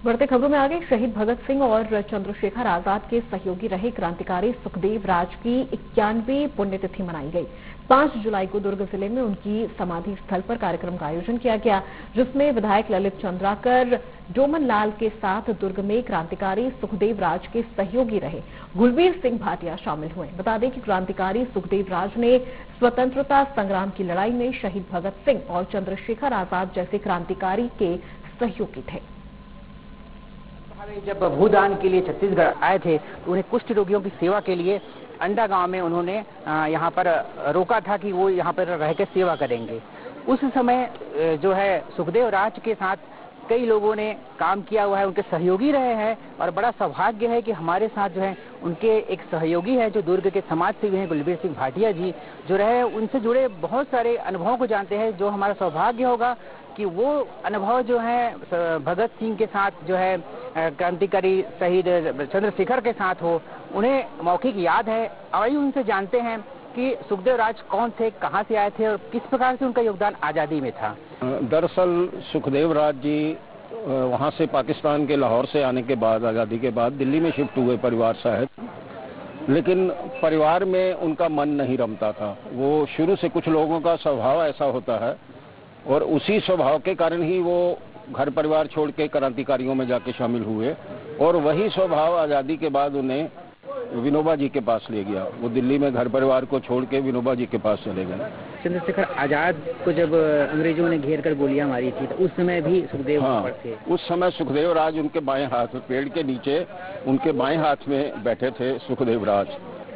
बढ़ते खबरों में आगे शहीद भगत सिंह और चंद्रशेखर आजाद के सहयोगी रहे क्रांतिकारी सुखदेव राज की 91वीं पुण्यतिथि मनाई गई। 5 जुलाई को दुर्ग जिले में उनकी समाधि स्थल पर कार्यक्रम का आयोजन किया गया, जिसमें विधायक ललित चंद्राकर डोमन लाल के साथ दुर्ग में क्रांतिकारी सुखदेव राज के सहयोगी रहे गुलबीर सिंह भाटिया शामिल हुए। बता दें कि क्रांतिकारी सुखदेव राज ने स्वतंत्रता संग्राम की लड़ाई में शहीद भगत सिंह और चंद्रशेखर आजाद जैसे क्रांतिकारी के सहयोगी थे। जब भूदान के लिए छत्तीसगढ़ आए थे तो उन्हें कुष्ठ रोगियों की सेवा के लिए अंडा गांव में उन्होंने यहाँ पर रोका था कि वो यहाँ पर रह के सेवा करेंगे। उस समय जो है सुखदेव राज के साथ कई लोगों ने काम किया हुआ है, उनके सहयोगी रहे हैं और बड़ा सौभाग्य है कि हमारे साथ जो है उनके एक सहयोगी है जो दुर्ग के समाज सेवी हैं गुलबीर सिंह भाटिया जी, जो रहे उनसे जुड़े बहुत सारे अनुभवों को जानते हैं। जो हमारा सौभाग्य होगा कि वो अनुभव जो है भगत सिंह के साथ जो है क्रांतिकारी शहीद चंद्रशेखर के साथ हो, उन्हें मौखिक याद है। आइए उनसे जानते हैं कि सुखदेव राज कौन थे, कहां से आए थे और किस प्रकार से उनका योगदान आज़ादी में था। दरअसल सुखदेव राज जी वहां से पाकिस्तान के लाहौर से आने के बाद, आज़ादी के बाद दिल्ली में शिफ्ट हुए परिवार सहित, लेकिन परिवार में उनका मन नहीं रमता था। वो शुरू से कुछ लोगों का स्वभाव ऐसा होता है और उसी स्वभाव के कारण ही वो घर परिवार छोड़ के क्रांतिकारियों में जाके शामिल हुए और वही स्वभाव आज़ादी के बाद उन्हें विनोबा जी के पास ले गया। वो दिल्ली में घर परिवार को छोड़ के विनोबा जी के पास चले गए। चंद्रशेखर आजाद को जब अंग्रेजों ने घेर कर गोलियां मारी थी तो उस समय भी सुखदेव थे। उस समय सुखदेव राज उनके बाएं हाथ, पेड़ के नीचे उनके बाएं हाथ में बैठे थे सुखदेव राज।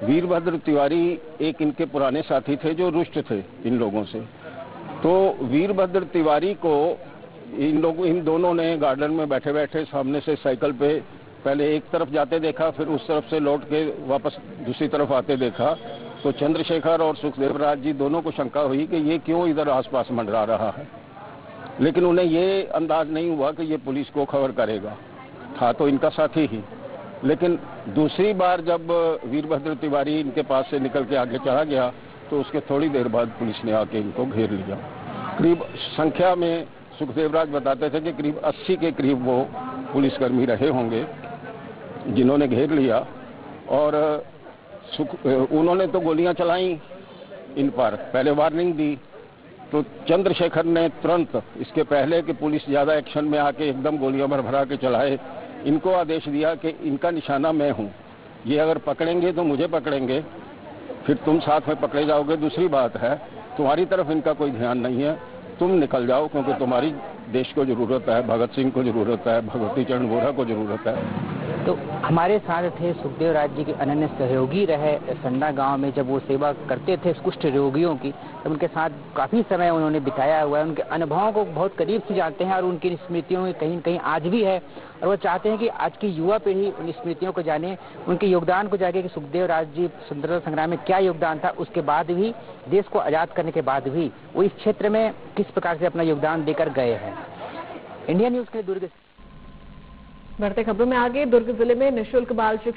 वीरभद्र तिवारी एक इनके पुराने साथी थे जो रुष्ट थे इन लोगों से। तो वीरभद्र तिवारी को इन दोनों ने गार्डन में बैठे बैठे सामने से साइकिल पे पहले एक तरफ जाते देखा, फिर उस तरफ से लौट के वापस दूसरी तरफ आते देखा। तो चंद्रशेखर और सुखदेव राज जी दोनों को शंका हुई कि ये क्यों इधर आसपास मंडरा रहा है, लेकिन उन्हें ये अंदाज नहीं हुआ कि ये पुलिस को खबर करेगा। था तो इनका साथी ही, लेकिन दूसरी बार जब वीरभद्र तिवारी इनके पास से निकल के आगे चला गया तो उसके थोड़ी देर बाद पुलिस ने आके इनको घेर लिया। करीब संख्या में सुखदेव राज बताते थे कि करीब 80 के करीब वो पुलिसकर्मी रहे होंगे जिन्होंने घेर लिया और उन्होंने तो गोलियां चलाई इन पर, पहले वार्निंग दी। तो चंद्रशेखर ने तुरंत, इसके पहले कि पुलिस ज्यादा एक्शन में आके एकदम गोलियां भरा के चलाए, इनको आदेश दिया कि इनका निशाना मैं हूं, ये अगर पकड़ेंगे तो मुझे पकड़ेंगे, फिर तुम साथ में पकड़े जाओगे। दूसरी बात है तुम्हारी तरफ इनका कोई ध्यान नहीं है, तुम निकल जाओ क्योंकि तुम्हारी देश को जरूरत है, भगत सिंह को जरूरत है, भगवती चरण वोरा को जरूरत है। तो हमारे साथ थे सुखदेव राज जी के अनन्य सहयोगी रहे संडा गांव में जब वो सेवा करते थे कुष्ठ रोगियों की, तब उनके साथ काफी समय उन्होंने बिताया हुआ है। उनके अनुभवों को बहुत करीब से जानते हैं और उनकी स्मृतियों में कहीं न कहीं आज भी है और वो चाहते हैं कि आज की युवा पीढ़ी उन स्मृतियों को जाने, उनके योगदान को जाने कि सुखदेव राज जी स्वतंत्रता संग्राम में क्या योगदान था, उसके बाद भी देश को आजाद करने के बाद भी वो इस क्षेत्र में किस प्रकार से अपना योगदान देकर गए हैं। इंडिया न्यूज के दुर्ग। बढ़ते खबरों में आगे, दुर्ग जिले में निःशुल्क बाल शिक्षा